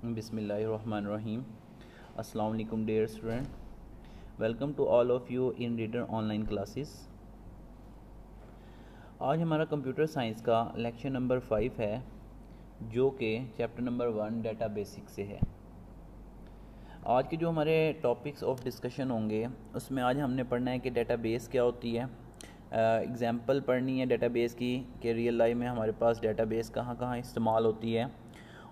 Bismillahirrahmanirrahim. Assalamu alaikum dear student. Welcome to all of you in Reader online classes. आज हमारा computer science का lecture number 5 है जो कि चैप्टर नंबर 1 डाटा बेसिक से है। आज के जो हमारे टॉपिक्स ऑफ डिस्कशन होंगे उसमें आज हमने पढ़ना है कि डेटाबेस क्या होती है, एग्जांपल पढ़नी है डेटाबेस की कि रियल लाइफ में हमारे पास डेटाबेस कहाँ कहाँ इस्तेमाल होती है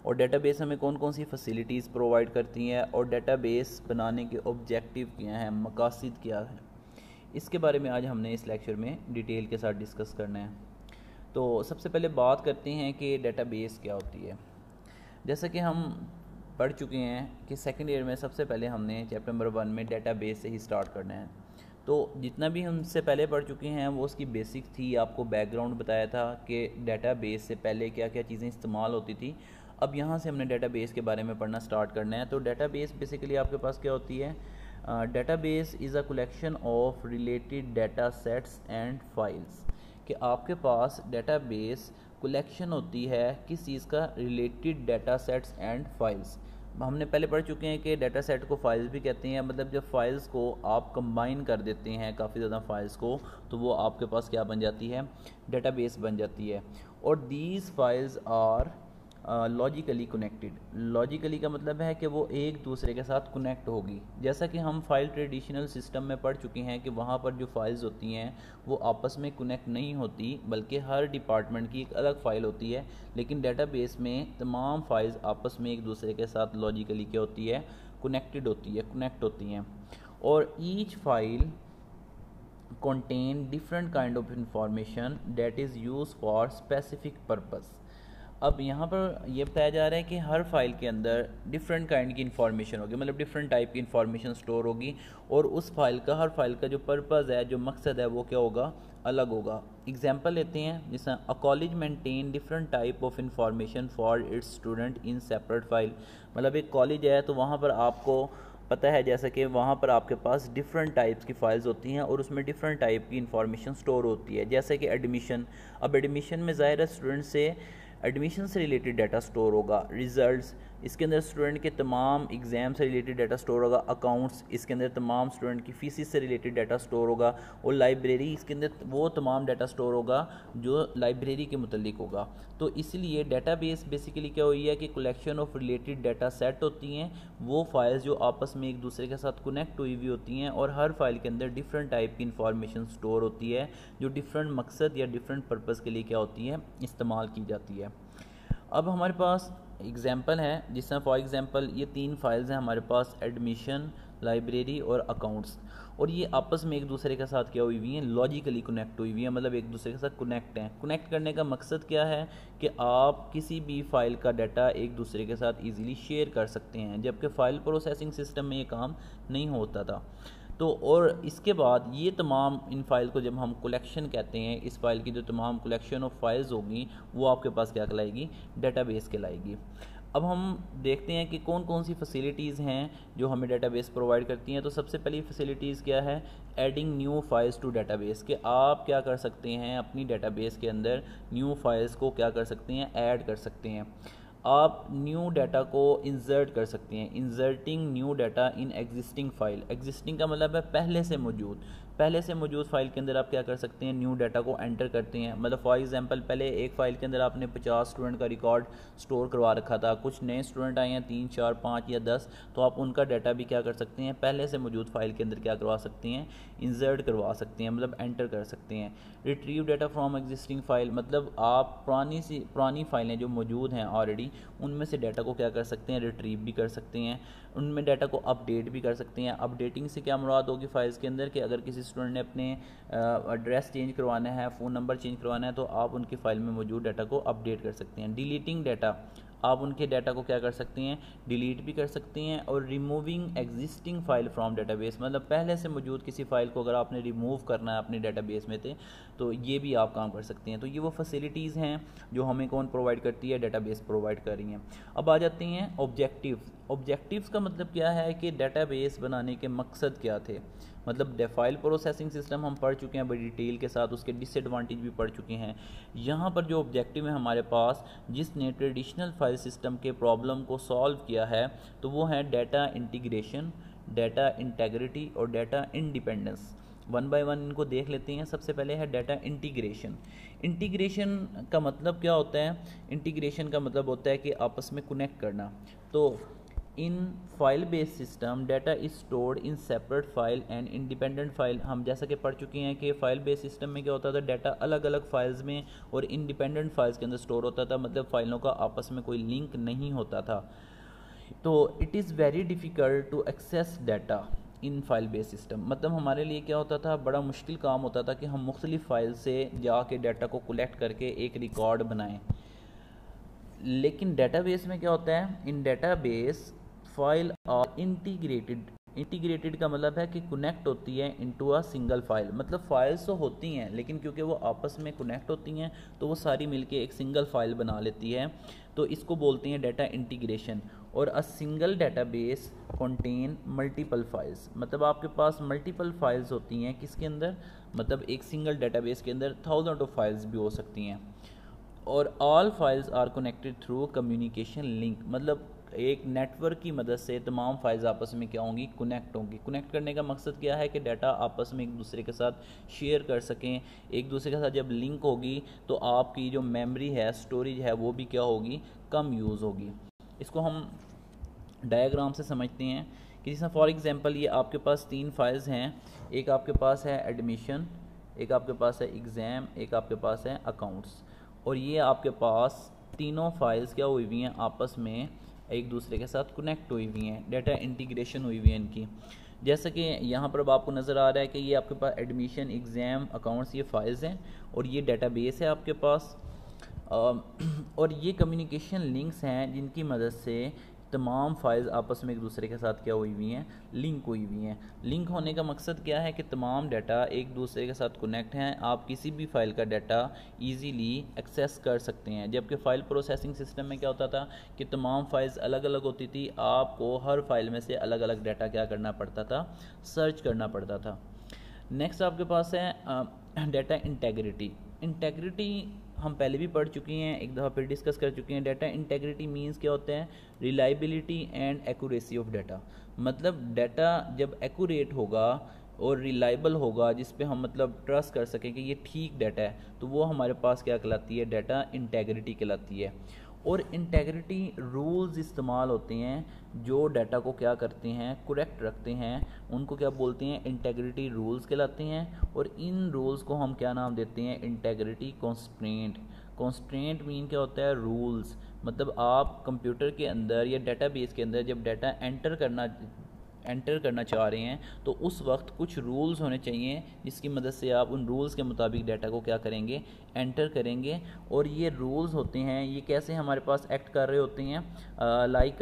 और डेटाबेस हमें कौन कौन सी फैसिलिटीज़ प्रोवाइड करती हैं और डेटाबेस बनाने के ऑब्जेक्टिव क्या हैं, मकासद क्या है, इसके बारे में आज हमने इस लेक्चर में डिटेल के साथ डिस्कस करना है। तो सबसे पहले बात करते हैं कि डेटाबेस क्या होती है। जैसा कि हम पढ़ चुके हैं कि सेकेंड ईयर में सबसे पहले हमने चैप्टर नंबर 1 में डेटाबेस से ही स्टार्ट करना है। तो जितना भी हमसे पहले पढ़ चुके हैं वो उसकी बेसिक थी, आपको बैकग्राउंड बताया था कि डेटाबेस से पहले क्या क्या चीज़ें इस्तेमाल होती थी। अब यहाँ से हमने डेटाबेस के बारे में पढ़ना स्टार्ट करना है। तो डेटाबेस बेसिकली आपके पास क्या होती है, database is a collection of related data sets and files. कि आपके पास डेटाबेस कलेक्शन होती है किस चीज़ का, related data sets and files. हमने पहले पढ़ चुके हैं कि डाटा सेट को फाइल्स भी कहते हैं, मतलब जब फाइल्स को आप कंबाइन कर देते हैं काफ़ी ज़्यादा फाइल्स को तो वो आपके पास क्या बन जाती है, डेटाबेस बन जाती है। और these files are logically connected. Logically का मतलब है कि वो एक दूसरे के साथ कनेक्ट होगी। जैसा कि हम फाइल ट्रेडिशनल सिस्टम में पढ़ चुके हैं कि वहाँ पर जो फाइल्स होती हैं वो आपस में कनेक्ट नहीं होती, बल्कि हर डिपार्टमेंट की एक अलग फ़ाइल होती है। लेकिन डेटाबेस में तमाम फाइल्स आपस में एक दूसरे के साथ लॉजिकली क्या होती है, कनेक्टेड होती है, कनेक्ट होती हैं। और each file contain different kind of information that is used for specific purpose। अब यहाँ पर ये बताया जा रहा है कि हर फाइल के अंदर डिफरेंट काइंड की इन्फॉर्मेशन होगी, मतलब डिफरेंट टाइप की इन्फॉर्मेशन स्टोर होगी और उस फाइल का, हर फाइल का जो पर्पज़ है, जो मकसद है, वो क्या होगा, अलग होगा। एग्जांपल लेते हैं, जैसे a college maintain different type of information for its student in separate file. मतलब एक कॉलेज है तो वहाँ पर आपको पता है जैसे कि वहाँ पर आपके पास डिफरेंट टाइप्स की फ़ाइल्स होती हैं और उसमें डिफरेंट टाइप की इन्फॉर्मेशन स्टोर होती है। जैसे कि एडमिशन, अब एडमिशन में ज़ाहिर है स्टूडेंट से एडमिशन से रिलेटेड डाटा स्टोर होगा। रिजल्ट्स, इसके अंदर स्टूडेंट के तमाम एग्ज़ाम से रिलेटेड डाटा स्टोर होगा। अकाउंट्स, इसके अंदर तमाम स्टूडेंट की फीसिस से रिलेटेड डाटा स्टोर होगा। और लाइब्रेरी, इसके अंदर वो तमाम डाटा स्टोर होगा जो लाइब्रेरी के मुतल्लिक होगा। तो इसलिए डेटाबेस बेसिकली क्या हुई है कि collection of related data set होती हैं, वो फाइल्स जो आपस में एक दूसरे के साथ कनेक्ट हुई हुई होती हैं और हर फाइल के अंदर डिफरेंट टाइप की इंफॉर्मेशन स्टोर होती है जो डिफरेंट मकसद या डिफरेंट पर्पज़ के लिए क्या होती है, इस्तेमाल की जाती है। अब हमारे पास एग्जांपल है, जिसमें फॉर एग्जांपल ये 3 फाइल्स हैं हमारे पास, एडमिशन, लाइब्रेरी और अकाउंट्स, और ये आपस में एक दूसरे के साथ क्या हुई हुई हैं, लॉजिकली कनेक्ट हुई हुई हैं, मतलब एक दूसरे के साथ कनेक्ट हैं। कनेक्ट करने का मकसद क्या है कि आप किसी भी फाइल का डाटा एक दूसरे के साथ ईजिली शेयर कर सकते हैं, जबकि फ़ाइल प्रोसेसिंग सिस्टम में ये काम नहीं होता था। तो और इसके बाद ये तमाम इन फाइल को जब हम कलेक्शन कहते हैं, इस फाइल की जो तमाम कलेक्शन ऑफ फाइल्स होगी वो आपके पास क्या कहलाएगी, डेटाबेस कहलाएगी। अब हम देखते हैं कि कौन कौन सी फैसिलिटीज़ हैं जो हमें डेटाबेस प्रोवाइड करती हैं। तो सबसे पहली फैसिलिटीज़ क्या है, adding new files to database. कि आप क्या कर सकते हैं, अपनी डेटाबेस के अंदर न्यू फाइल्स को क्या कर सकते हैं, ऐड कर सकते हैं। आप न्यू डाटा को इंसर्ट कर सकते हैं, inserting new data in existing file. Existing का मतलब है पहले से मौजूद फाइल के अंदर आप क्या कर सकते हैं, न्यू डाटा को एंटर करते हैं। मतलब फॉर एग्जांपल पहले एक फ़ाइल के अंदर आपने 50 स्टूडेंट का रिकॉर्ड स्टोर करवा रखा था, कुछ नए स्टूडेंट आए हैं 3, 4, 5 या 10, तो आप उनका डाटा भी क्या कर सकते हैं, पहले से मौजूद फाइल के अंदर क्या करवा सकते हैं, इंसर्ट करवा सकते हैं, मतलब एंटर कर सकते हैं। Retrieve data from existing file, मतलब आप पुरानी फाइलें जो मौजूद हैं ऑलरेडी, उनमें से डाटा को क्या कर सकते हैं, रिट्रीव भी कर सकते हैं, उनमें डाटा को अपडेट भी कर सकते हैं। अपडेटिंग से क्या मुराद होगी फाइल्स के अंदर, कि अगर किसी स्टूडेंट ने अपने एड्रेस चेंज करवाना है, फ़ोन नंबर चेंज करवाना है, तो आप उनकी फ़ाइल में मौजूद डाटा को अपडेट कर सकते हैं। डिलीटिंग डाटा, आप उनके डाटा को क्या कर सकते हैं, डिलीट भी कर सकते हैं। और removing existing file from database, मतलब पहले से मौजूद किसी फाइल को अगर आपने रिमूव करना है अपने डेटाबेस में थे तो ये भी आप काम कर सकते हैं। तो ये वो फैसिलिटीज़ हैं जो हमें कौन प्रोवाइड करती है, डेटाबेस प्रोवाइड कर रही हैं। अब आ जाते हैं ऑब्जेक्टिव्स का मतलब क्या है कि डेटाबेस बनाने के मकसद क्या थे। मतलब फाइल प्रोसेसिंग सिस्टम हम पढ़ चुके हैं बड़ी डिटेल के साथ, उसके डिसएडवांटेज भी पढ़ चुके हैं। यहाँ पर जो ऑब्जेक्टिव है हमारे पास, जिसने ट्रेडिशनल फाइल सिस्टम के प्रॉब्लम को सॉल्व किया है, तो वो है डाटा इंटीग्रेशन, डाटा इंटेग्रिटी और data independence. One by one इनको देख लेते हैं। सबसे पहले है डाटा इंटीग्रेशन। इंटीग्रेशन का मतलब क्या होता है? इंटीग्रेशन का मतलब होता है कि आपस में कनेक्ट करना। तो इन file based system data is stored in separate file and independent file. हम जैसा कि पढ़ चुके हैं कि फाइल बेस्ड सिस्टम में क्या होता था, डाटा अलग अलग फाइल्स में और इंडिपेंडेंट फाइल्स के अंदर स्टोर होता था, मतलब फाइलों का आपस में कोई लिंक नहीं होता था। तो it is very difficult to access data in file based system. मतलब हमारे लिए क्या होता था, बड़ा मुश्किल काम होता था कि हम मुख्तलिफ फाइल से जाके डाटा को कलेक्ट करके एक रिकॉर्ड बनाएं। लेकिन डेटाबेस में क्या होता है, in database file are integrated. Integrated का मतलब है कि कनेक्ट होती है इनटू अ सिंगल फाइल। मतलब फाइल्स तो होती हैं लेकिन क्योंकि वो आपस में कनेक्ट होती हैं तो वो सारी मिलके एक सिंगल फाइल बना लेती है। तो इसको बोलते हैं डाटा इंटीग्रेशन। और a single database contain multiple files. मतलब आपके पास मल्टीपल फाइल्स होती हैं किसके अंदर, मतलब एक सिंगल डेटाबेस के अंदर थाउजेंड ऑफ फाइल्स भी हो सकती हैं। और all files are connected through communication link. मतलब एक नेटवर्क की मदद से तमाम फाइल्स आपस में क्या होंगी, कनेक्ट होंगी। कनेक्ट करने का मकसद क्या है कि डाटा आपस में एक दूसरे के साथ शेयर कर सकें। एक दूसरे के साथ जब लिंक होगी तो आपकी जो मेमोरी है, स्टोरेज है, वो भी क्या होगी, कम यूज़ होगी। इसको हम डायग्राम से समझते हैं कि जैसे फॉर एग्जांपल ये आपके पास 3 फाइल्स हैं। एक आपके पास है एडमिशन, एक आपके पास है एग्ज़ाम, एक आपके पास है अकाउंट्स। और ये आपके पास तीनों फाइल्स क्या हुई हुई हैं, आपस में एक दूसरे के साथ कनेक्ट हुई हुई हैं, डाटा इंटीग्रेशन हुई हुई है इनकी। जैसा कि यहाँ पर अब आपको नज़र आ रहा है कि ये आपके पास एडमिशन, एग्ज़ाम, अकाउंट्स ये फाइल्स हैं और ये डाटाबेस है आपके पास। और ये कम्युनिकेशन लिंक्स हैं जिनकी मदद से तमाम फाइल्स आपस में एक दूसरे के साथ क्या हुई हुई हैं, लिंक हुई हुई हैं। लिंक होने का मकसद क्या है कि तमाम डाटा एक दूसरे के साथ कनेक्ट हैं, आप किसी भी फाइल का डाटा इजीली एक्सेस कर सकते हैं। जबकि फ़ाइल प्रोसेसिंग सिस्टम में क्या होता था कि तमाम फाइल्स अलग अलग होती थी, आपको हर फाइल में से अलग अलग डाटा क्या करना पड़ता था, सर्च करना पड़ता था। नेक्स्ट आपके पास है डाटा इंटेग्रिटी। इंटेग्रिटी हम पहले भी पढ़ चुके हैं, एक दफ़ा फिर डिस्कस कर चुके हैं। डाटा इंटेग्रिटी मींस क्या होता है, reliability and accuracy of data. मतलब डाटा जब एक्यूरेट होगा और रिलायबल होगा, जिस पे हम मतलब ट्रस्ट कर सकें कि ये ठीक डाटा है, तो वो हमारे पास क्या कहलाती है, डाटा इंटेग्रिटी कहलाती है। और इंटेग्रिटी रूल्स इस्तेमाल होते हैं जो डाटा को क्या करते हैं, करेक्ट रखते हैं, उनको क्या बोलते हैं, इंटेग्रिटी रूल्स कहलाते हैं। और इन रूल्स को हम क्या नाम देते हैं, इंटेग्रिटी कॉन्स्ट्रेंट। कॉन्स्ट्रेंट मीन क्या होता है, रूल्स। मतलब आप कंप्यूटर के अंदर या डेटाबेस के अंदर जब डाटा एंटर करना चाह रहे हैं तो उस वक्त कुछ रूल्स होने चाहिए जिसकी मदद से आप उन रूल्स के मुताबिक डाटा को क्या करेंगे, एंटर करेंगे। और ये रूल्स होते हैं, ये कैसे हमारे पास एक्ट कर रहे होते हैं, लाइक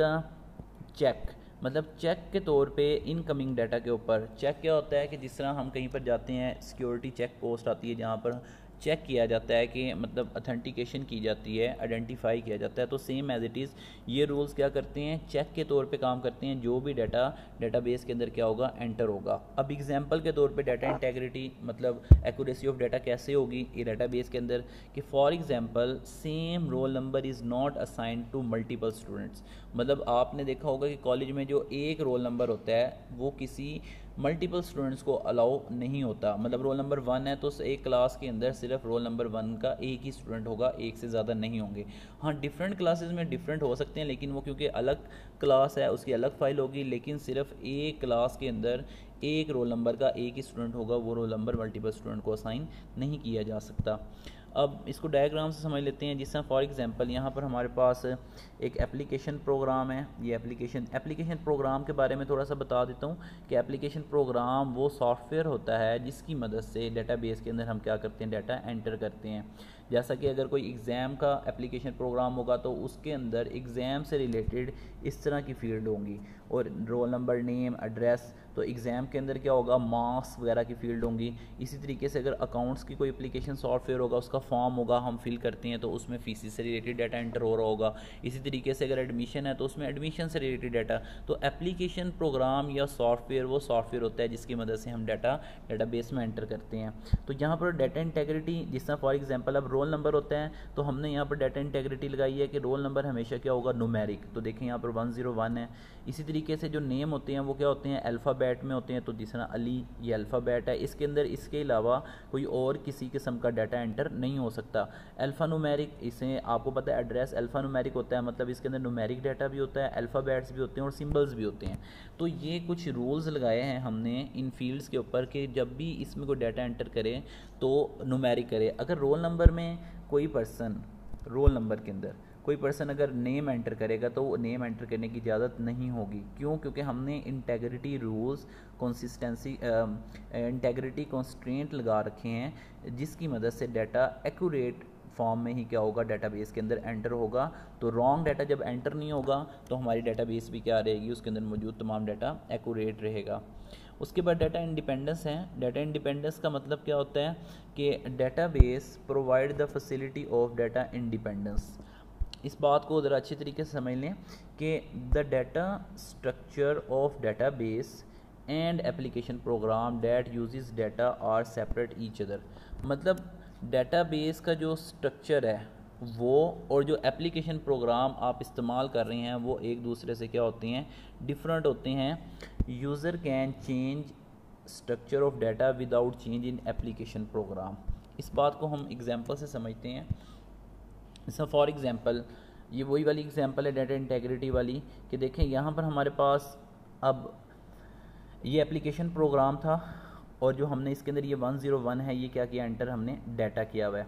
चेक। मतलब चेक के तौर पे इनकमिंग डाटा के ऊपर। चेक क्या होता है कि जिस तरह हम कहीं पर जाते हैं, सिक्योरिटी चेक पोस्ट आती है जहाँ पर चेक किया जाता है कि मतलब अथेंटिकेशन की जाती है, आइडेंटिफाई किया जाता है। तो सेम एज इट इज़ ये रूल्स क्या करते हैं, चेक के तौर पे काम करते हैं जो भी डाटा डेटाबेस के अंदर क्या होगा, एंटर होगा। अब एग्जांपल के तौर पे डाटा इंटेग्रिटी मतलब एक्यूरेसी ऑफ डाटा कैसे होगी ये डाटाबेस के अंदर, कि for example same roll number is not assigned to multiple students. मतलब आपने देखा होगा कि कॉलेज में जो एक रोल नंबर होता है वो किसी मल्टीपल स्टूडेंट्स को अलाउ नहीं होता। मतलब रोल नंबर 1 है तो एक क्लास के अंदर सिर्फ रोल नंबर 1 का एक ही स्टूडेंट होगा, एक से ज़्यादा नहीं होंगे। हाँ, डिफरेंट क्लासेस में डिफरेंट हो सकते हैं, लेकिन वो क्योंकि अलग क्लास है उसकी अलग फ़ाइल होगी, लेकिन सिर्फ एक क्लास के अंदर एक रोल नंबर का एक ही स्टूडेंट होगा, वो रोल नंबर मल्टीपल स्टूडेंट को असाइन नहीं किया जा सकता। अब इसको डायग्राम से समझ लेते हैं। जिस तरह फॉर एग्जांपल यहाँ पर हमारे पास एक एप्लीकेशन प्रोग्राम है। ये एप्लीकेशन प्रोग्राम के बारे में थोड़ा सा बता देता हूँ कि एप्लीकेशन प्रोग्राम वो सॉफ्टवेयर होता है जिसकी मदद से डेटाबेस के अंदर हम क्या करते हैं, डाटा एंटर करते हैं। जैसा कि अगर कोई एग्ज़ाम का एप्लीकेशन प्रोग्राम होगा तो उसके अंदर एग्ज़ाम से रिलेटेड इस तरह की फील्ड होंगी और रोल नंबर, नेम, एड्रेस। तो एग्ज़ाम के अंदर क्या होगा, मार्क्स वगैरह की फील्ड होंगी। इसी तरीके से अगर अकाउंट्स की कोई एप्लीकेशन सॉफ्टवेयर होगा, उसका फॉर्म होगा, हम फिल करते हैं तो उसमें फीस से रिलेटेड डाटा एंटर हो रहा होगा। इसी तरीके से अगर एडमिशन है तो उसमें एडमिशन से रिलेटेड डाटा। तो एप्लीकेशन प्रोग्राम या सॉफ्टवेयर वो सॉफ्टवेयर होता है जिसकी मदद से हम डाटाबेस में एंटर करते हैं। तो यहाँ पर डाटा इंटेग्रिटी, जिस तरह फॉर एग्जांपल अब रोल नंबर होता है तो हमने यहाँ पर डाटा इंटेग्रिटी लगाई है कि रोल नंबर हमेशा क्या होगा, न्यूमेरिक। तो देखें यहाँ पर 101 है। इसी तरीके से जो नेम होते हैं वो क्या होते हैं, अल्फ़ाबेट में होते हैं। तो जिस तरह अली, ये अल्फ़ाबेट है, इसके अंदर इसके अलावा कोई और किसी किस्म का डाटा एंटर नहीं हो सकता। अल्फ़ा न्यूमेरिक, इसे आपको पता है एड्रेस अल्फ़ा न्यूमेरिक होता है, मतलब इसके अंदर न्यूमेरिक डाटा भी होता है, अल्फ़ाबेट्स भी होते हैं और सिंबल्स भी होते हैं। तो ये कुछ रूल्स लगाए हैं हमने इन फील्ड्स के ऊपर कि जब भी इसमें कोई डाटा एंटर करे तो न्यूमेरिक करे। अगर रोल नंबर में कोई पर्सन, रोल नंबर के अंदर कोई पर्सन अगर नेम एंटर करेगा तो नेम एंटर करने की इजाज़त नहीं होगी। क्यों? क्योंकि हमने integrity rules, consistency, integrity constraint लगा रखे हैं जिसकी मदद से डाटा एक्यूरेट फॉर्म में ही क्या होगा, डाटाबेस के अंदर एंटर होगा। तो रॉन्ग डाटा जब एंटर नहीं होगा तो हमारी डाटाबेस भी क्या रहेगी, उसके अंदर मौजूद तमाम डाटा एक्यूरेट रहेगा। उसके बाद डाटा इंडिपेंडेंस है। डाटा इंडिपेंडेंस का मतलब क्या होता है कि database provide the facility of data independence. इस बात को ज़रा अच्छी तरीके से समझ लें कि the data structure of database and application program that uses data are separate each other. मतलब डाटाबेस का जो स्ट्रक्चर है वो और जो एप्लीकेशन प्रोग्राम आप इस्तेमाल कर रहे हैं वो एक दूसरे से क्या होते हैं, डिफरेंट होते हैं। User can change structure of data without change in application program. इस बात को हम एग्जांपल से समझते हैं। जैसा फॉर एग्जांपल ये वही वाली एग्जांपल है डाटा इंटेग्रिटी वाली कि देखें यहाँ पर हमारे पास अब ये एप्लीकेशन प्रोग्राम था और जो हमने इसके अंदर ये 101 है, ये क्या किया, एंटर हमने डाटा किया हुआ है।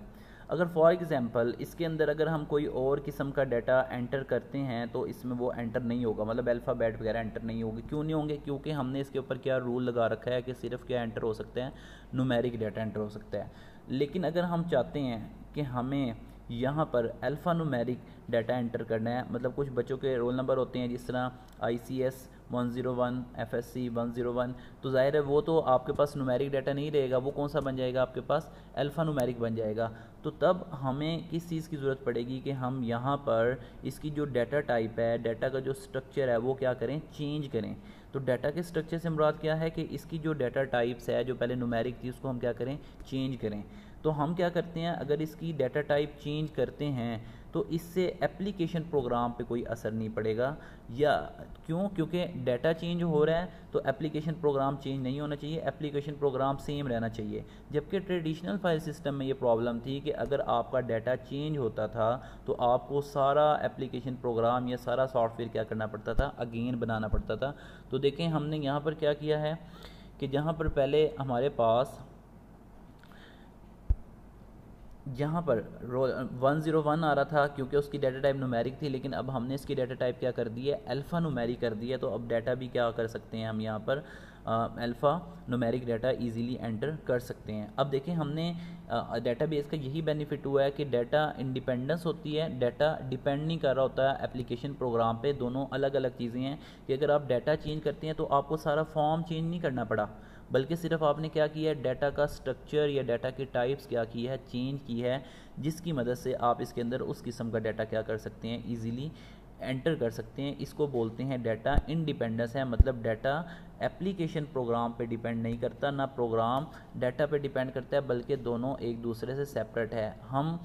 अगर फॉर एग्जांपल इसके अंदर अगर हम कोई और किस्म का डाटा एंटर करते हैं तो इसमें वो एंटर नहीं होगा, मतलब अल्फ़ाबेट वगैरह एंटर नहीं होगी। क्यों नहीं होंगे? क्योंकि हमने इसके ऊपर क्या रूल लगा रखा है कि सिर्फ क्या एंटर हो सकता है, न्यूमेरिक डाटा एंटर हो सकता है। लेकिन अगर हम चाहते हैं कि हमें यहाँ पर अल्फ़ा न्यूमेरिक डाटा एंटर करना है, मतलब कुछ बच्चों के रोल नंबर होते हैं जिस तरह ICS 101, FSC 101, तो ज़ाहिर है वो तो आपके पास न्यूमेरिक डाटा नहीं रहेगा, वो कौन सा बन जाएगा, आपके पास अल्फ़ा न्यूमेरिक बन जाएगा। तो तब हमें किस चीज़ की ज़रूरत पड़ेगी कि हम यहाँ पर इसकी जो डाटा टाइप है, डाटा का जो स्ट्रक्चर है वो क्या करें, चेंज करें। तो डाटा के स्ट्रक्चर से मुराद क्या है कि इसकी जो डाटा टाइप्स है, जो पहले न्यूमेरिक थी, उसको हम क्या करें, चेंज करें। तो हम क्या करते हैं, अगर इसकी डाटा टाइप चेंज करते हैं तो इससे एप्लीकेशन प्रोग्राम पे कोई असर नहीं पड़ेगा। या क्यों? क्योंकि डाटा चेंज हो रहा है तो एप्लीकेशन प्रोग्राम चेंज नहीं होना चाहिए, एप्लीकेशन प्रोग्राम सेम रहना चाहिए। जबकि ट्रेडिशनल फाइल सिस्टम में ये प्रॉब्लम थी कि अगर आपका डाटा चेंज होता था तो आपको सारा एप्लीकेशन प्रोग्राम या सारा सॉफ्टवेयर क्या करना पड़ता था, अगेन बनाना पड़ता था। तो देखें हमने यहाँ पर क्या किया है कि जहाँ पर पहले हमारे पास यहाँ पर 101 आ रहा था क्योंकि उसकी डाटा टाइप न्यूमेरिक थी, लेकिन अब हमने इसकी डाटा टाइप क्या कर दी है, अल्फ़ा न्यूमेरिक कर दी है। तो अब डाटा भी क्या कर सकते हैं हम यहाँ पर alpha numeric data easily enter कर सकते हैं। अब देखें हमने डाटाबेस का यही बेनिफिट हुआ है कि डाटा इंडिपेंडेंस होती है, डाटा डिपेंड नहीं कर रहा होता है एप्लीकेशन प्रोग्राम पे। दोनों अलग अलग चीज़ें हैं कि अगर आप डाटा चेंज करते हैं तो आपको सारा फॉर्म चेंज नहीं करना पड़ा, बल्कि सिर्फ आपने क्या किया है, डाटा का स्ट्रक्चर या डाटा की टाइप्स क्या की है, चेंज की है, जिसकी मदद से आप इसके अंदर उस किस्म का डाटा क्या कर सकते हैं, इजीली एंटर कर सकते हैं। इसको बोलते हैं डाटा इंडिपेंडेंस है। मतलब डाटा एप्लीकेशन प्रोग्राम पे डिपेंड नहीं करता, ना प्रोग्राम डाटा पे डिपेंड करता है, बल्कि दोनों एक दूसरे से सेपरेट है। हम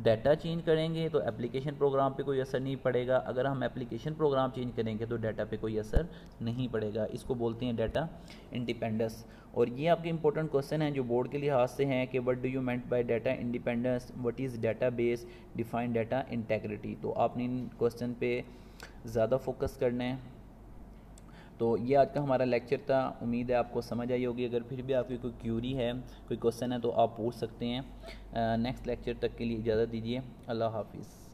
डाटा चेंज करेंगे तो एप्लीकेशन प्रोग्राम पे कोई असर नहीं पड़ेगा, अगर हम एप्लीकेशन प्रोग्राम चेंज करेंगे तो डाटा पे कोई असर नहीं पड़ेगा। इसको बोलते हैं डाटा इंडिपेंडेंस। और ये आपके इंपॉर्टेंट क्वेश्चन हैं जो बोर्ड के लिहाज से हैं कि what do you meant by data independence, what is database, define data integrity. तो आपने इन क्वेश्चन पे ज़्यादा फोकस करना है। तो ये आज का हमारा लेक्चर था, उम्मीद है आपको समझ आई होगी। अगर फिर भी आपकी कोई क्यूरी है, कोई क्वेश्चन है तो आप पूछ सकते हैं। नेक्स्ट लेक्चर तक के लिए इजाज़त दीजिए। अल्लाह हाफिज़।